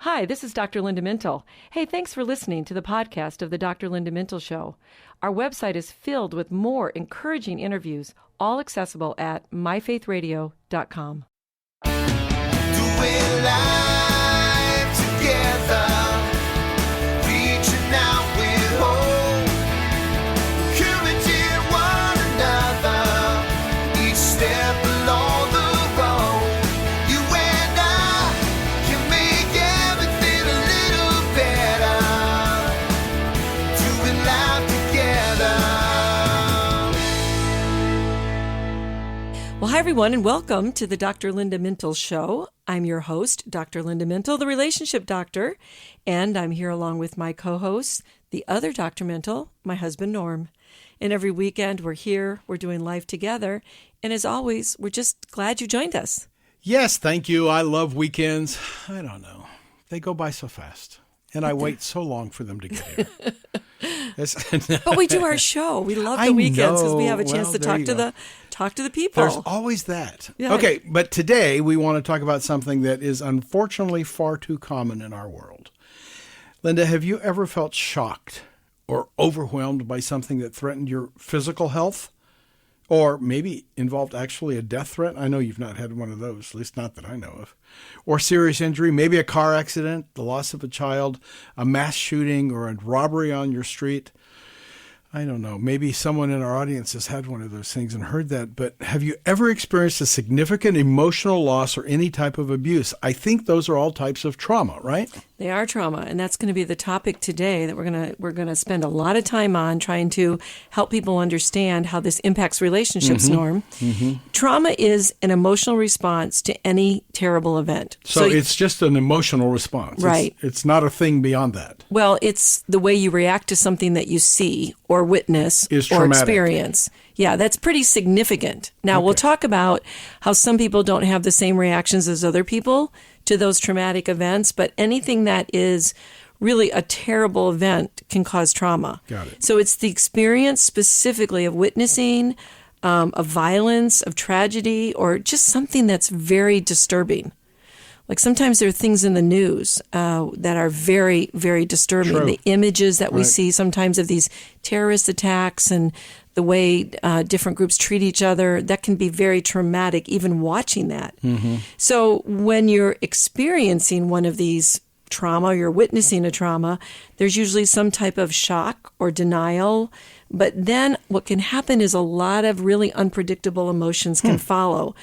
Hi, this is Dr. Linda Mintle. Hey, thanks for listening to the podcast of the Dr. Linda Mintle Show. Our website is filled with more encouraging interviews, all accessible at myfaithradio.com. Doing life together, reaching out with hope, encouraging one another, each step along the road. You and I can make everything a little better, doing life together. Well, hi, everyone, and welcome to the Dr. Linda Mintle Show. I'm your host, Dr. Linda Mintle, the relationship doctor, and I'm here along with my co-host, the other Dr. Mintle, my husband, Norm. And every weekend we're here, we're doing life together, and as always, we're just glad you joined us. Yes, thank you. I love weekends. I don't know. They go by so fast, and I wait so long for them to get here. But we do our show. We love the weekends because we have a chance to talk to the people. There's always that. Yeah. Okay, but today we want to talk about something that is unfortunately far too common in our world. Linda, have you ever felt shocked or overwhelmed by something that threatened your physical health? Or maybe involved actually a death threat? I know you've not had one of those, at least not that I know of. Or serious injury, maybe a car accident, the loss of a child, a mass shooting, or a robbery on your street. I don't know. Maybe someone in our audience has had one of those things and heard that. But have you ever experienced a significant emotional loss or any type of abuse? I think those are all types of trauma, right? They are trauma, and that's going to be the topic today that we're going to spend a lot of time on, trying to help people understand how this impacts relationships, Norm. Trauma is an emotional response to any terrible event. So it's just an emotional response. Right. It's not a thing beyond that. Well, it's the way you react to something that you see or witness Is or traumatic. experience. Yeah, that's pretty significant. Now, we'll talk about how some people don't have the same reactions as other people to those traumatic events, but anything that is really a terrible event can cause trauma. Got it. So it's the experience specifically of witnessing of violence, of tragedy, or just something that's very disturbing. Like sometimes there are things in the news that are very, very disturbing. True. The images that we Right. see sometimes of these terrorist attacks and the way different groups treat each other, that can be very traumatic, even watching that. So when you're experiencing one of these trauma, you're witnessing a trauma, there's usually some type of shock or denial. But then what can happen is a lot of really unpredictable emotions can follow.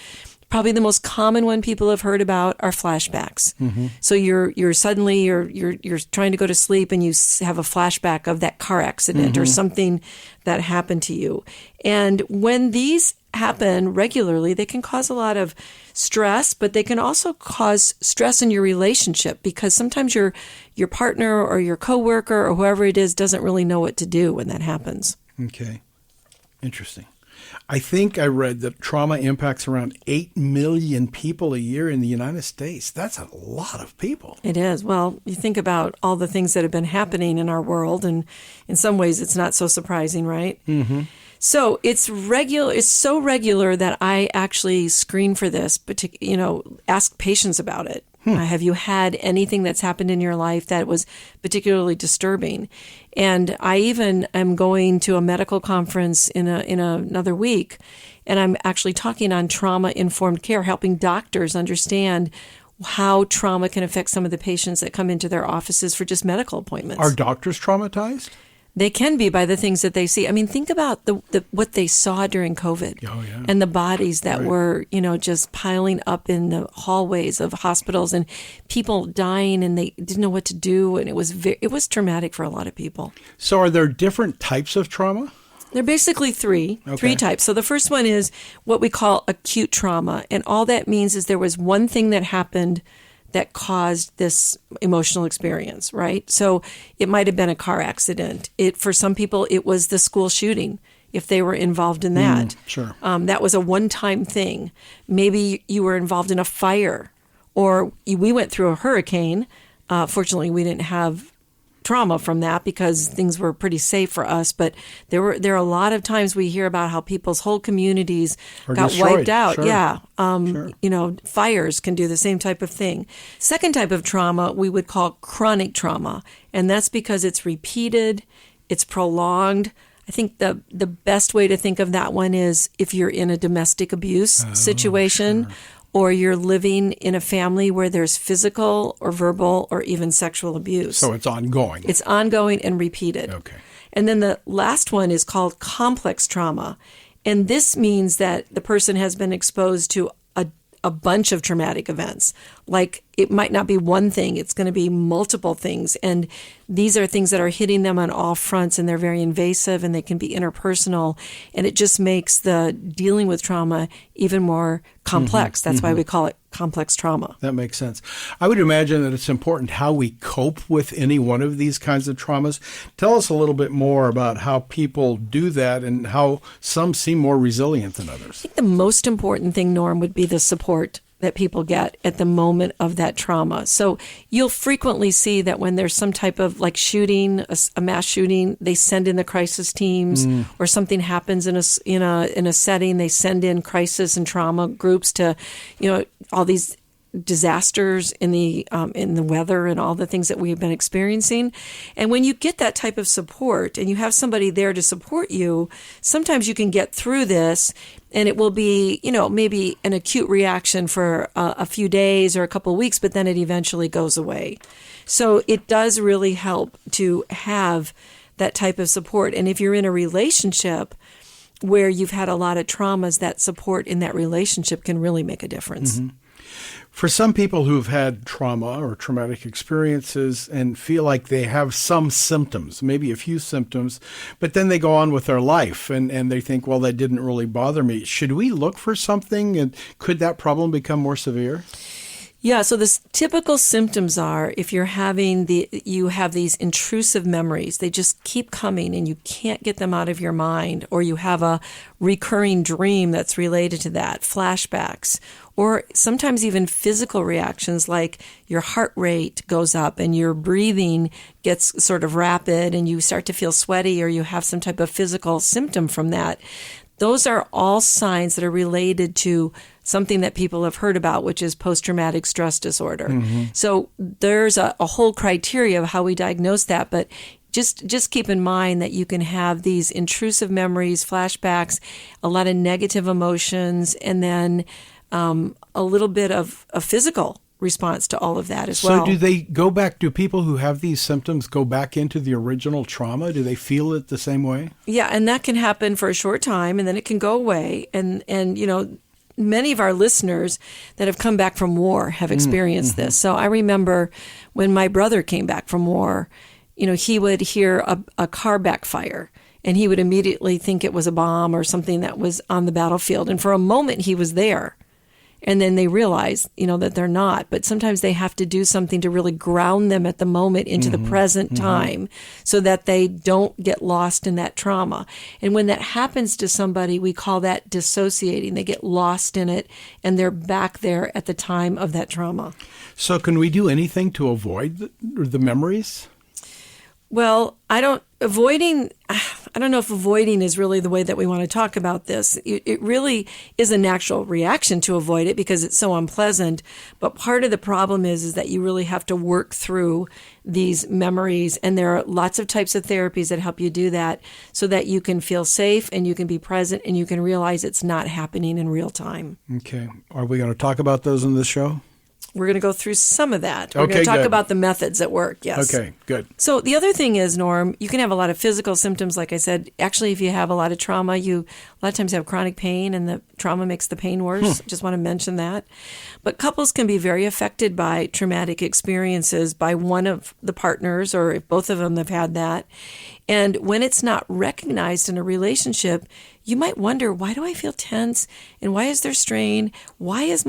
Probably the most common one people have heard about are flashbacks. So you're suddenly trying to go to sleep and you have a flashback of that car accident or something that happened to you. And when these happen regularly, they can cause a lot of stress, but they can also cause stress in your relationship because sometimes your partner or your coworker or whoever it is doesn't really know what to do when that happens. Okay. Interesting. I think I read that trauma impacts around 8 million people a year in the United States. That's a lot of people. It is. Well, you think about all the things that have been happening in our world, and in some ways it's not so surprising, right? So it's regular. It's so regular that I actually screen for this, ask patients about it. Have you had anything that's happened in your life that was particularly disturbing? And I even am going to a medical conference in another week, and I'm actually talking on trauma-informed care, helping doctors understand how trauma can affect some of the patients that come into their offices for just medical appointments. Are doctors traumatized? They can be by the things that they see. I mean, think about the what they saw during COVID and the bodies that were, just piling up in the hallways of hospitals and people dying and they didn't know what to do. And it was traumatic for a lot of people. So are there different types of trauma? There are basically three types. So the first one is what we call acute trauma. And all that means is there was one thing that happened that caused this emotional experience, right? So it might have been a car accident. For some people, it was the school shooting, if they were involved in that. Sure. That was a one-time thing. Maybe you were involved in a fire, or we went through a hurricane. Fortunately, we didn't have trauma from that because things were pretty safe for us. But there are a lot of times we hear about how people's whole communities Or got destroyed. wiped out. Sure. Yeah. Sure. Fires can do the same type of thing. Second type of trauma we would call chronic trauma. And that's because it's repeated, it's prolonged. I think the best way to think of that one is if you're in a domestic abuse situation, sure. or you're living in a family where there's physical or verbal or even sexual abuse. So it's ongoing. It's ongoing and repeated. Okay. And then the last one is called complex trauma. And this means that the person has been exposed to a bunch of traumatic events. Like it might not be one thing, it's going to be multiple things. And these are things that are hitting them on all fronts, and they're very invasive and they can be interpersonal. And it just makes the dealing with trauma even more complex. That's why we call it complex trauma. That makes sense. I would imagine that it's important how we cope with any one of these kinds of traumas. Tell us a little bit more about how people do that and how some seem more resilient than others. I think the most important thing, Norm, would be the support that people get at the moment of that trauma. So you'll frequently see that when there's some type of like shooting, a mass shooting, they send in the crisis teams, or something happens in a setting, they send in crisis and trauma groups to, all these disasters in the weather and all the things that we've been experiencing. And when you get that type of support and you have somebody there to support you, sometimes you can get through this. And it will be, maybe an acute reaction for a few days or a couple of weeks, but then it eventually goes away. So it does really help to have that type of support. And if you're in a relationship where you've had a lot of traumas, that support in that relationship can really make a difference. Mm-hmm. For some people who've had trauma or traumatic experiences and feel like they have some symptoms, maybe a few symptoms, but then they go on with their life and they think, well, that didn't really bother me. Should we look for something, and could that problem become more severe? Yeah, so the typical symptoms are if you have these intrusive memories, they just keep coming and you can't get them out of your mind, or you have a recurring dream that's related to that, flashbacks, or sometimes even physical reactions like your heart rate goes up and your breathing gets sort of rapid and you start to feel sweaty, or you have some type of physical symptom from that. Those are all signs that are related to something that people have heard about, which is post-traumatic stress disorder. Mm-hmm. So there's a whole criteria of how we diagnose that, but just keep in mind that you can have these intrusive memories, flashbacks, a lot of negative emotions, and then a little bit of a physical response to all of that as well. So do people who have these symptoms go back into the original trauma? Do they feel it the same way? Yeah, and that can happen for a short time, and then it can go away. And many of our listeners that have come back from war have experienced this. So I remember when my brother came back from war, he would hear a car backfire, and he would immediately think it was a bomb or something that was on the battlefield. And for a moment, he was there. And then they realize, that they're not. But sometimes they have to do something to really ground them at the moment into the present time so that they don't get lost in that trauma. And when that happens to somebody, we call that dissociating. They get lost in it and they're back there at the time of that trauma. So can we do anything to avoid the memories? Well, I don't know if avoiding is really the way that we want to talk about this. It really is a natural reaction to avoid it because it's so unpleasant. But part of the problem is that you really have to work through these memories. And there are lots of types of therapies that help you do that so that you can feel safe and you can be present and you can realize it's not happening in real time. Okay. Are we going to talk about those in this show? We're going to go through some of that. We're going to talk about the methods that work, yes. Okay, good. So the other thing is, Norm, you can have a lot of physical symptoms, like I said. Actually, if you have a lot of trauma, you a lot of times have chronic pain, and the trauma makes the pain worse. Just want to mention that. But couples can be very affected by traumatic experiences by one of the partners, or if both of them have had that. And when it's not recognized in a relationship, you might wonder, why do I feel tense? And why is there strain? Why is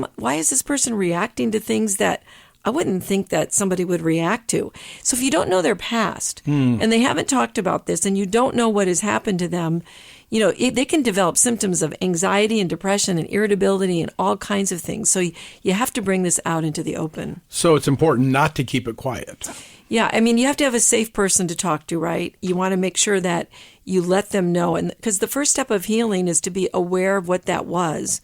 this person reacting to things that I wouldn't think that somebody would react to? So if you don't know their past and they haven't talked about this and you don't know what has happened to them, they can develop symptoms of anxiety and depression and irritability and all kinds of things. So you have to bring this out into the open. So it's important not to keep it quiet. Yeah, I mean, you have to have a safe person to talk to, right? You want to make sure that you let them know. And because the first step of healing is to be aware of what that was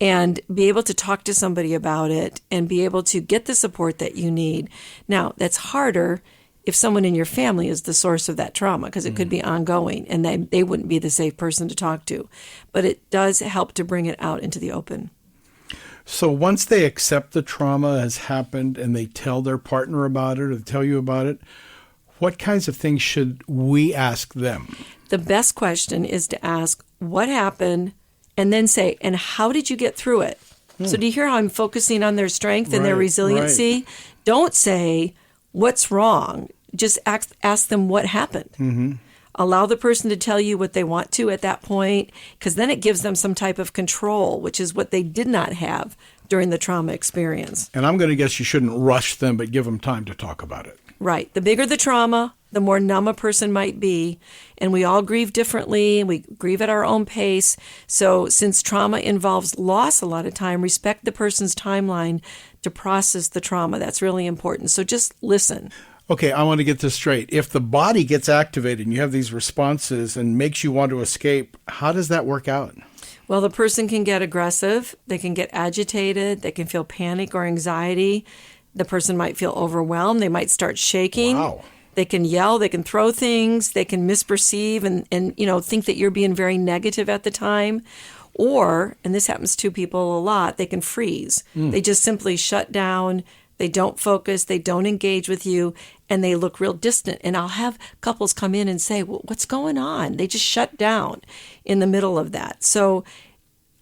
and be able to talk to somebody about it and be able to get the support that you need. Now, that's harder if someone in your family is the source of that trauma, because it could be ongoing and they wouldn't be the safe person to talk to. But it does help to bring it out into the open. So once they accept the trauma has happened and they tell their partner about it or they tell you about it, what kinds of things should we ask them? The best question is to ask, what happened? And then say, and how did you get through it? So do you hear how I'm focusing on their strength and their resiliency? Right. Don't say, what's wrong? Just ask them what happened. Mm-hmm. Allow the person to tell you what they want to at that point, because then it gives them some type of control, which is what they did not have during the trauma experience. And I'm going to guess you shouldn't rush them, but give them time to talk about it. Right. The bigger the trauma, the more numb a person might be. And we all grieve differently, and we grieve at our own pace. So since trauma involves loss a lot of time, respect the person's timeline to process the trauma. That's really important. So just listen. Okay, I want to get this straight. If the body gets activated and you have these responses and makes you want to escape, how does that work out? Well, the person can get aggressive. They can get agitated. They can feel panic or anxiety. The person might feel overwhelmed. They might start shaking. Wow. They can yell. They can throw things. They can misperceive and think that you're being very negative at the time. Or, and this happens to people a lot, they can freeze. They just simply shut down. They don't focus. They don't engage with you. And they look real distant. And I'll have couples come in and say, well, what's going on? They just shut down in the middle of that. So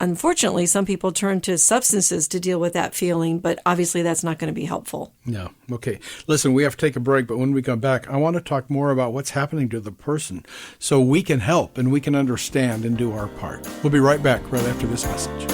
unfortunately, some people turn to substances to deal with that feeling, but obviously that's not going to be helpful. No. Okay. Listen, we have to take a break, but when we come back, I want to talk more about what's happening to the person so we can help and we can understand and do our part. We'll be right back right after this message.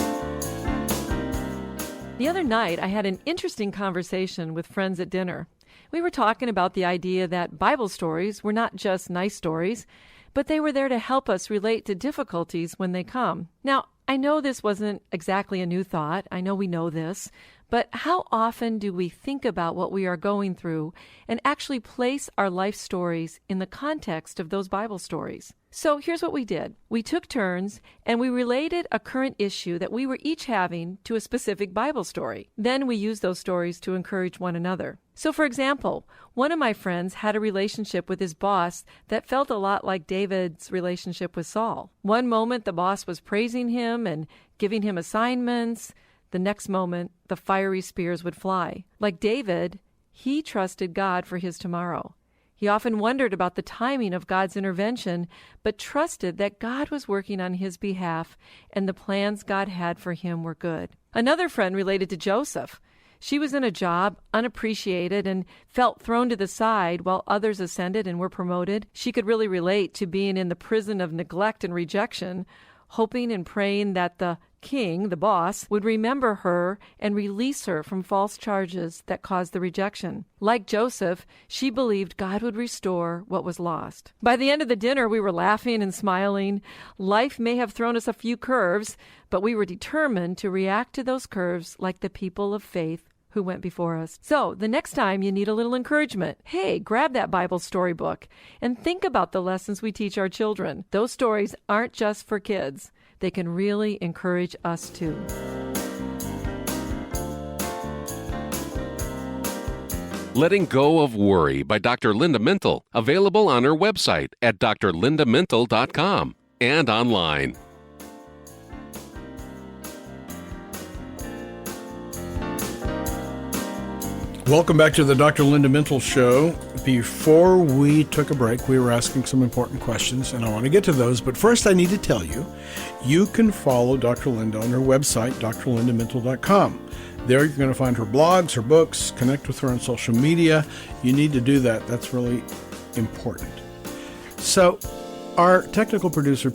The other night, I had an interesting conversation with friends at dinner. We were talking about the idea that Bible stories were not just nice stories, but they were there to help us relate to difficulties when they come. Now, I know this wasn't exactly a new thought. I know we know this. But how often do we think about what we are going through and actually place our life stories in the context of those Bible stories? So here's what we did. We took turns and we related a current issue that we were each having to a specific Bible story. Then we used those stories to encourage one another. So for example, one of my friends had a relationship with his boss that felt a lot like David's relationship with Saul. One moment the boss was praising him and giving him assignments. The next moment, the fiery spears would fly. Like David, he trusted God for his tomorrow. He often wondered about the timing of God's intervention, but trusted that God was working on his behalf and the plans God had for him were good. Another friend related to Joseph. She was in a job, unappreciated, and felt thrown to the side while others ascended and were promoted. She could really relate to being in the prison of neglect and rejection, hoping and praying that the king, the boss, would remember her and release her from false charges that caused the rejection. Like Joseph, she believed God would restore what was lost. By the end of the dinner, we were laughing and smiling. Life may have thrown us a few curves, but we were determined to react to those curves like the people of faith who went before us. So the next time you need a little encouragement, hey, grab that Bible storybook and think about the lessons we teach our children. Those stories aren't just for kids. They can really encourage us too. Letting Go of Worry by Dr. Linda Mintle, available on her website at drlindamintle.com and online. Welcome back to the Dr. Linda Mintle Show. Before we took a break, we were asking some important questions, and I want to get to those. But first, I need to tell you, you can follow Dr. Linda on her website, drlindamintle.com. There you're going to find her blogs, her books, connect with her on social media. You need to do that. That's really important. So our technical producer,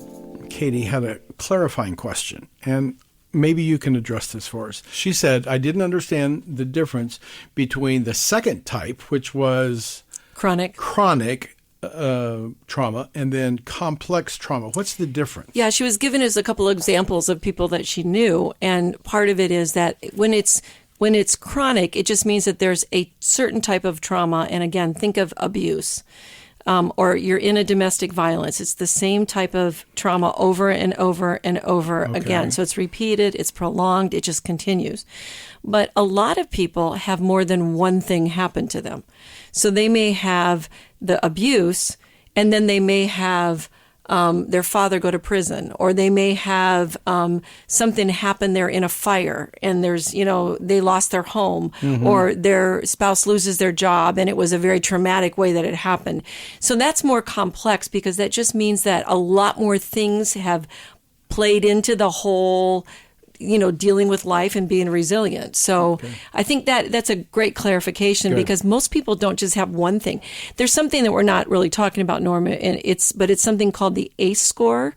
Katie, had a clarifying question, and maybe you can address this for us. She said, I didn't understand the difference between the second type, which was chronic trauma, and then complex trauma. What's the difference? Yeah, she was giving us a couple of examples of people that she knew. And part of it is that when it's When it's chronic, it just means that there's a certain type of trauma. And again, think of abuse. Or you're in a domestic violence. It's the same type of trauma over and over and over again. So it's repeated, it's prolonged, it just continues. But a lot of people have more than one thing happen to them. So they may have the abuse, and then they may have their father go to prison, or they may have something happen there in a fire, and there's, they lost their home, or their spouse loses their job, and it was a very traumatic way that it happened. So that's more complex, because that just means that a lot more things have played into the whole dealing with life and being resilient. So I think that's a great clarification, because most people don't just have one thing. There's something that we're not really talking about, Norma, and it's something called the ACE score.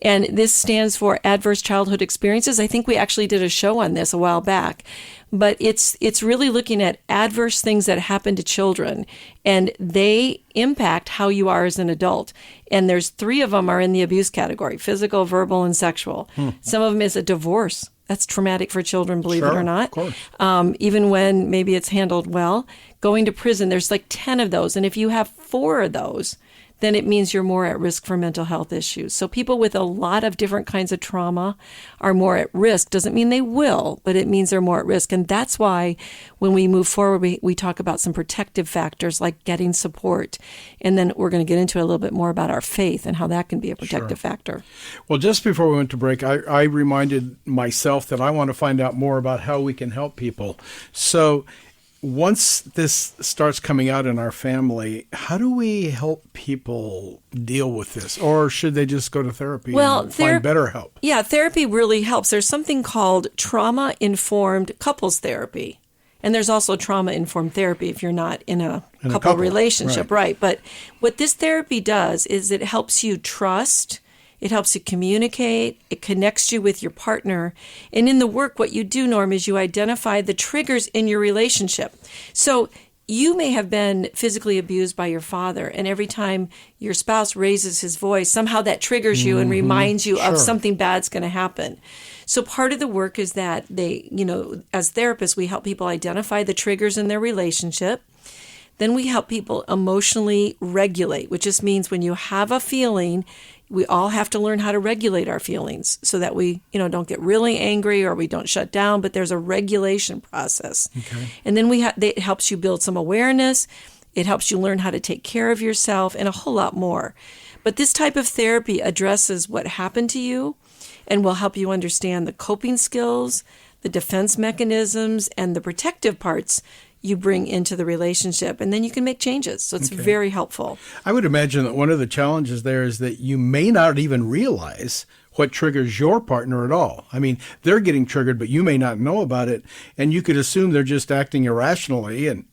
And this stands for Adverse Childhood Experiences. I think we actually did a show on this a while back. But it's really looking at adverse things that happen to children, and they impact how you are as an adult. And there's 3 of them are in the abuse category: physical, verbal, and sexual. Some of them is a divorce. That's traumatic for children, believe it or not. Of course. Even when maybe it's handled well. Going to prison, there's like 10 of those. And if you have 4 of those, then it means you're more at risk for mental health issues. So people with a lot of different kinds of trauma are more at risk. Doesn't mean they will, but it means they're more at risk. And that's why when we move forward, we talk about some protective factors like getting support. And then we're going to get into a little bit more about our faith and how that can be a protective factor. Well, just before we went to break, I reminded myself that I want to find out more about how we can help people. So once this starts coming out in our family, how do we help people deal with this? Or should they just go to therapy and find better help? Yeah, therapy really helps. There's something called trauma-informed couples therapy. And there's also trauma-informed therapy if you're not in a couple relationship, right? But what this therapy does is it helps you trust. It helps you communicate. It connects you with your partner. And in the work, what you do, Norm, is you identify the triggers in your relationship. So you may have been physically abused by your father, and every time your spouse raises his voice, somehow that triggers you and reminds you of something bad's going to happen. So part of the work is that they, as therapists, we help people identify the triggers in their relationship. Then we help people emotionally regulate, which just means when you have a feeling, we all have to learn how to regulate our feelings so that we, don't get really angry or we don't shut down, but there's a regulation process. And then it helps you build some awareness. It helps you learn how to take care of yourself and a whole lot more. But this type of therapy addresses what happened to you and will help you understand the coping skills, the defense mechanisms, and the protective parts you bring into the relationship, and then you can make changes. So it's very helpful. I would imagine that one of the challenges there is that you may not even realize what triggers your partner at all. I mean, they're getting triggered, but you may not know about it, and you could assume they're just acting irrationally, and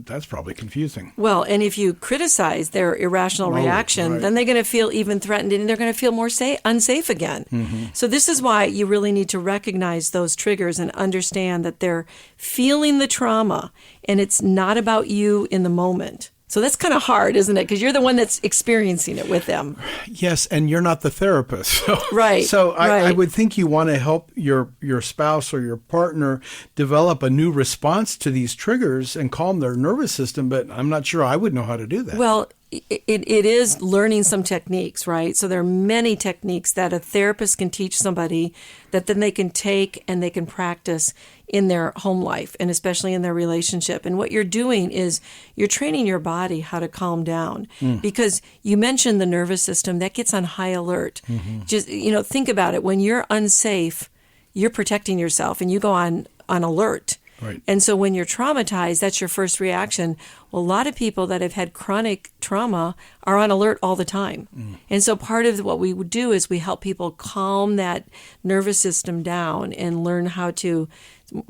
that's probably confusing. Well, and if you criticize their irrational reaction, then they're going to feel even threatened, and they're going to feel more unsafe again. So this is why you really need to recognize those triggers and understand that they're feeling the trauma, and it's not about you in the moment. So that's kind of hard, isn't it? Because you're the one that's experiencing it with them. Yes, and you're not the therapist. So, right. So I would think you want to help your spouse or your partner develop a new response to these triggers and calm their nervous system, but I'm not sure I would know how to do that. Well, it is learning some techniques, right? So there are many techniques that a therapist can teach somebody that then they can take and they can practice in their home life and especially in their relationship. And what you're doing is you're training your body how to calm down because you mentioned the nervous system that gets on high alert. Just, think about it. When you're unsafe, you're protecting yourself and you go on alert. Right. And so when you're traumatized, that's your first reaction. Well, a lot of people that have had chronic trauma are on alert all the time. And so part of what we would do is we help people calm that nervous system down and learn how to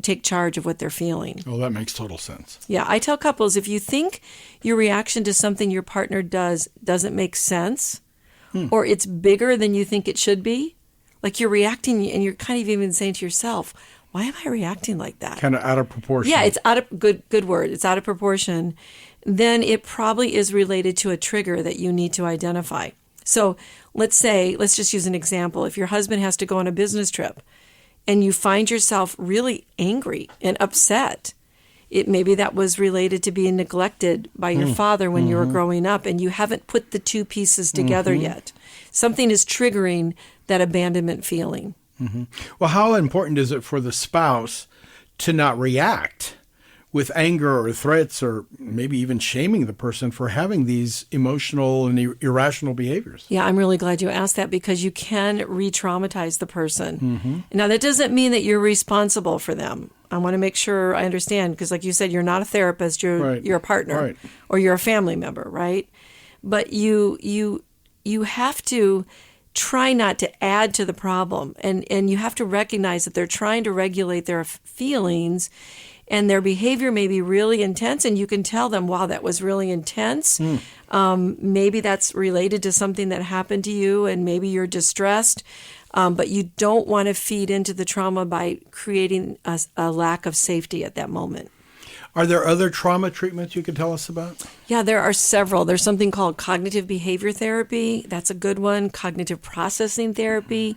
take charge of what they're feeling. Oh, that makes total sense. Yeah, I tell couples, if you think your reaction to something your partner doesn't make sense, or it's bigger than you think it should be, like you're reacting and you're kind of even saying to yourself, why am I reacting like that? Kind of out of proportion. Yeah, it's out of good word. It's out of proportion. Then it probably is related to a trigger that you need to identify. So let's just use an example. If your husband has to go on a business trip and you find yourself really angry and upset. Maybe that was related to being neglected by your father when you were growing up, and you haven't put the two pieces together yet. Something is triggering that abandonment feeling. Well, how important is it for the spouse to not react with anger or threats or maybe even shaming the person for having these emotional and irrational behaviors? Yeah, I'm really glad you asked that, because you can re-traumatize the person. Now, that doesn't mean that you're responsible for them. I want to make sure I understand, because like you said, you're not a therapist, you're a partner, or you're a family member, right? But you have to try not to add to the problem, and you have to recognize that they're trying to regulate their feelings, and their behavior may be really intense, and you can tell them, wow, that was really intense. Maybe that's related to something that happened to you, and maybe you're distressed. But you don't want to feed into the trauma by creating a lack of safety at that moment. Are there other trauma treatments you could tell us about? Yeah, there are several. There's something called cognitive behavior therapy. That's a good one. Cognitive processing therapy.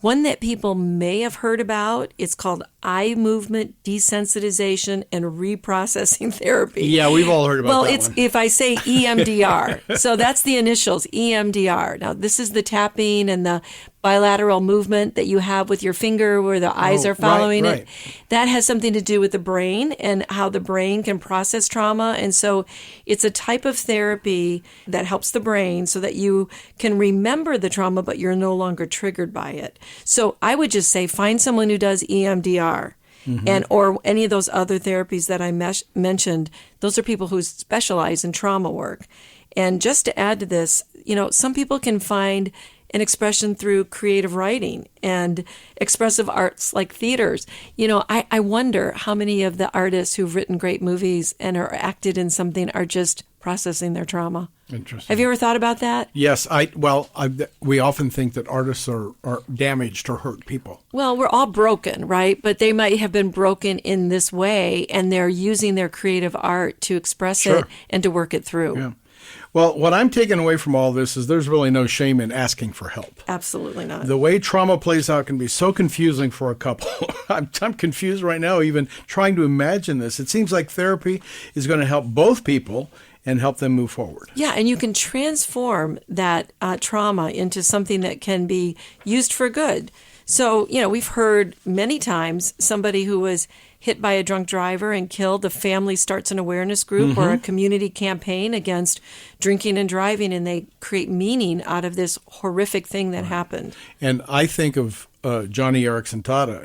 One that people may have heard about, it's called eye movement desensitization and reprocessing therapy. Yeah, we've all heard about that it's one. if I say EMDR. So that's the initials, EMDR. Now, this is the tapping and the bilateral movement that you have with your finger where the eyes are following it. That has something to do with the brain and how the brain can process trauma. And so it's a type of therapy that helps the brain so that you can remember the trauma, but you're no longer triggered by it. So I would just say find someone who does EMDR. And or any of those other therapies that I mentioned. Those are people who specialize in trauma work. And just to add to this, some people can find an expression through creative writing and expressive arts like theaters. I wonder how many of the artists who've written great movies and are acted in something are just processing their trauma. Interesting. Have you ever thought about that? Yes. We often think that artists are damaged or hurt people. Well, we're all broken, right? But they might have been broken in this way, and they're using their creative art to express it and to work it through. Yeah. Well, what I'm taking away from all this is there's really no shame in asking for help. Absolutely not. The way trauma plays out can be so confusing for a couple. I'm confused right now even trying to imagine this. It seems like therapy is going to help both people and help them move forward. Yeah, and you can transform that trauma into something that can be used for good. So, we've heard many times somebody who was hit by a drunk driver and killed, the family starts an awareness group or a community campaign against drinking and driving, and they create meaning out of this horrific thing that happened. And I think of Johnny Erickson Tata,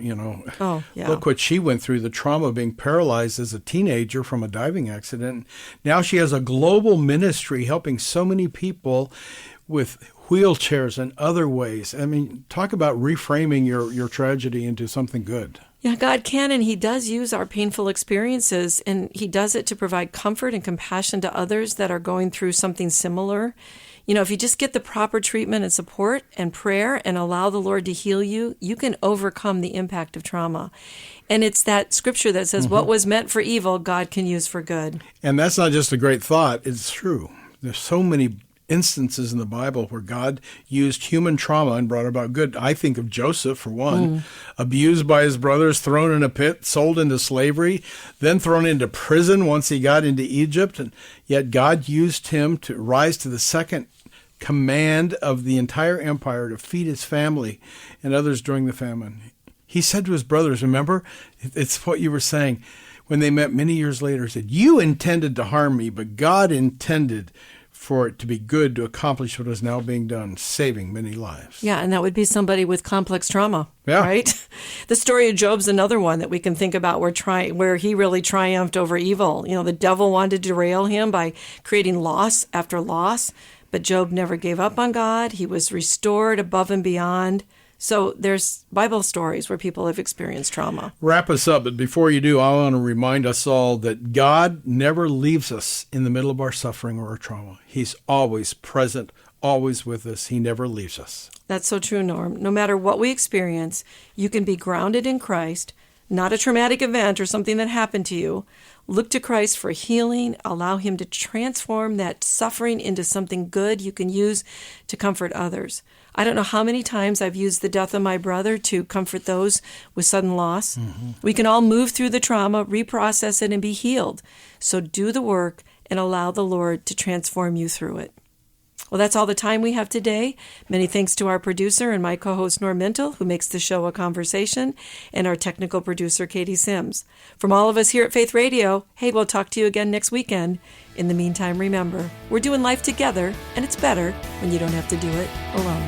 Oh, yeah. Look what she went through, the trauma of being paralyzed as a teenager from a diving accident. Now she has a global ministry helping so many people with wheelchairs and other ways. I mean, talk about reframing your tragedy into something good. Yeah, God can, and He does use our painful experiences, and He does it to provide comfort and compassion to others that are going through something similar. If you just get the proper treatment and support and prayer and allow the Lord to heal you, you can overcome the impact of trauma. And it's that scripture that says, what was meant for evil, God can use for good. And that's not just a great thought, it's true. There's so many instances in the Bible where God used human trauma and brought about good. I think of Joseph, for one, abused by his brothers, thrown in a pit, sold into slavery, then thrown into prison once he got into Egypt. And yet God used him to rise to the second command of the entire empire to feed his family and others during the famine. He said to his brothers, remember, it's what you were saying, when they met many years later, he said, you intended to harm me, but God intended for it to be good to accomplish what is now being done, saving many lives. Yeah, and that would be somebody with complex trauma, Yeah. right? The story of Job's another one that we can think about where he really triumphed over evil. The devil wanted to derail him by creating loss after loss, but Job never gave up on God. He was restored above and beyond. So there's Bible stories where people have experienced trauma. Wrap us up, but before you do, I want to remind us all that God never leaves us in the middle of our suffering or our trauma. He's always present, always with us. He never leaves us. That's so true, Norm. No matter what we experience, you can be grounded in Christ, not a traumatic event or something that happened to you. Look to Christ for healing. Allow Him to transform that suffering into something good you can use to comfort others. I don't know how many times I've used the death of my brother to comfort those with sudden loss. We can all move through the trauma, reprocess it, and be healed. So do the work and allow the Lord to transform you through it. Well, that's all the time we have today. Many thanks to our producer and my co-host, Norm Mintle, who makes the show a conversation, and our technical producer, Katie Sims. From all of us here at Faith Radio, hey, we'll talk to you again next weekend. In the meantime, remember, we're doing life together, and it's better when you don't have to do it alone.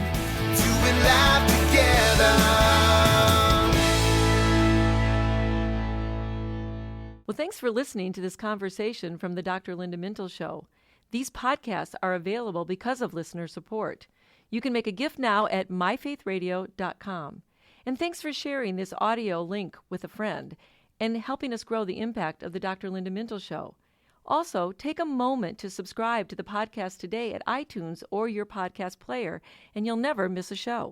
Doing life together. Well, thanks for listening to this conversation from the Dr. Linda Mintle Show. These podcasts are available because of listener support. You can make a gift now at myfaithradio.com. And thanks for sharing this audio link with a friend and helping us grow the impact of the Dr. Linda Mintle Show. Also, take a moment to subscribe to the podcast today at iTunes or your podcast player, and you'll never miss a show.